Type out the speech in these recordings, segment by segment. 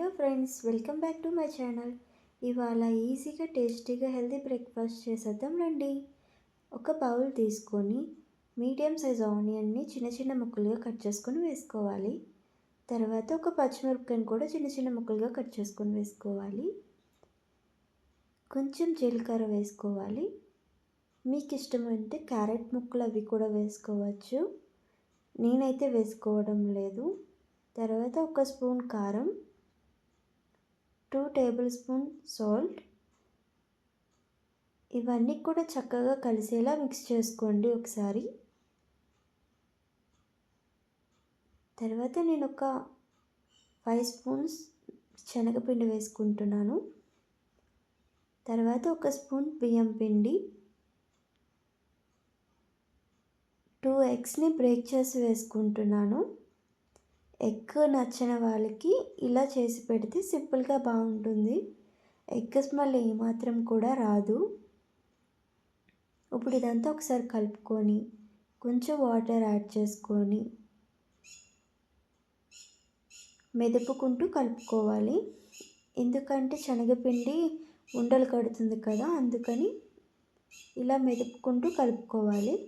Hello friends, welcome back to my channel. ఇవాళ ఈజీగా టేస్టీగా హెల్తీ బ్రేక్ఫాస్ట్ చేసేద్దాం రండి. ఒక బౌల్ తీసుకొని మీడియం సైజ్ ఆనియన్ని చిన్న చిన్న ముక్కలుగా కట్ చేసుకొని వేసుకోవాలి. తర్వాత ఒక పచ్చిమిరపకాయని కూడా చిన్న చిన్న ముక్కలుగా కట్ చేసుకొని వేసుకోవాలి. కొంచెం జీలకర్ర వేసుకోవాలి. మీకు ఇష్టమైతే క్యారెట్ ముక్కలు అవి కూడా వేసుకోవచ్చు. నేనైతే వేసుకోవడం లేదు. తర్వాత ఒక స్పూన్ కారం, 2 టేబుల్ స్పూన్ సాల్ట్, ఇవన్నీ కూడా చక్కగా కలిసేలా మిక్స్ చేసుకోండి ఒకసారి. తర్వాత నేను ఒక 5 స్పూన్స్ శనగపిండి వేసుకుంటున్నాను. తర్వాత ఒక స్పూన్ బియ్యం పిండి, 2 ఎగ్స్ని బ్రేక్ చేసి వేసుకుంటున్నాను. ఎగ్ నచ్చిన వాళ్ళకి ఇలా చేసి పెడితే సింపుల్గా బాగుంటుంది. ఎగ్ స్మెల్ ఏమాత్రం కూడా రాదు. ఇప్పుడు ఇదంతా ఒకసారి కలుపుకొని కొంచెం వాటర్ యాడ్ చేసుకొని మెదుపుకుంటూ కలుపుకోవాలి. ఎందుకంటే శనగపిండి ఉండలు కడుతుంది కదా, అందుకని ఇలా మెదుపుకుంటూ కలుపుకోవాలి.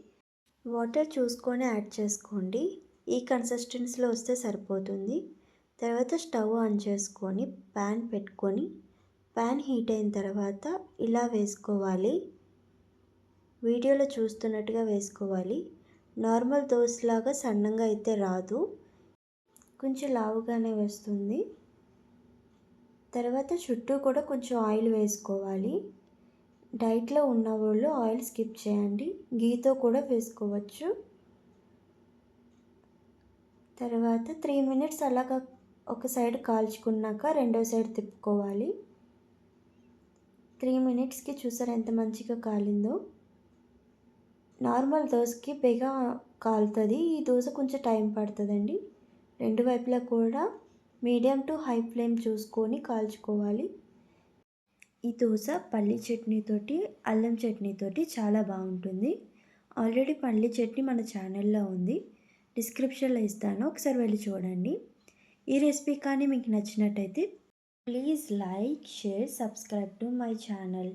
వాటర్ చూసుకొని యాడ్ చేసుకోండి. ఈ కన్సిస్టెన్సీలో వస్తే సరిపోతుంది. తర్వాత స్టవ్ ఆన్ చేసుకొని ప్యాన్ పెట్టుకొని ప్యాన్ హీట్ అయిన తర్వాత ఇలా వేసుకోవాలి. వీడియోలో చూస్తున్నట్టుగా వేసుకోవాలి. నార్మల్ దోశలాగా సన్నంగా అయితే రాదు, కొంచెం లావుగానే వస్తుంది. తర్వాత చుట్టూ కూడా కొంచెం ఆయిల్ వేసుకోవాలి. డైట్లో ఉన్నవాళ్ళు ఆయిల్ స్కిప్ చేయండి, గీతో కూడా వేసుకోవచ్చు. తర్వాత 3 మినిట్స్ అలాగా ఒక సైడ్ కాల్చుకున్నాక రెండో సైడ్ తిప్పుకోవాలి. 3 మినిట్స్కి చూసారు ఎంత మంచిగా కాలిందో. నార్మల్ దోశకి బేగా కాలుతుంది, ఈ దోశ కొంచెం టైం పడుతుందండి. రెండు వైపులా కూడా మీడియం టు హై ఫ్లేమ్ చూసుకొని కాల్చుకోవాలి. ఈ దోశ పల్లీ చట్నీతోటి, అల్లం చట్నీతోటి చాలా బాగుంటుంది. ఆల్రెడీ పల్లీ చట్నీ మన ఛానల్లో ఉంది, డిస్క్రిప్షన్లో ఇస్తాను, ఒకసారి వెళ్ళి చూడండి. ఈ రెసిపీ కానీ మీకు నచ్చినట్టయితే please like, share, subscribe to my channel.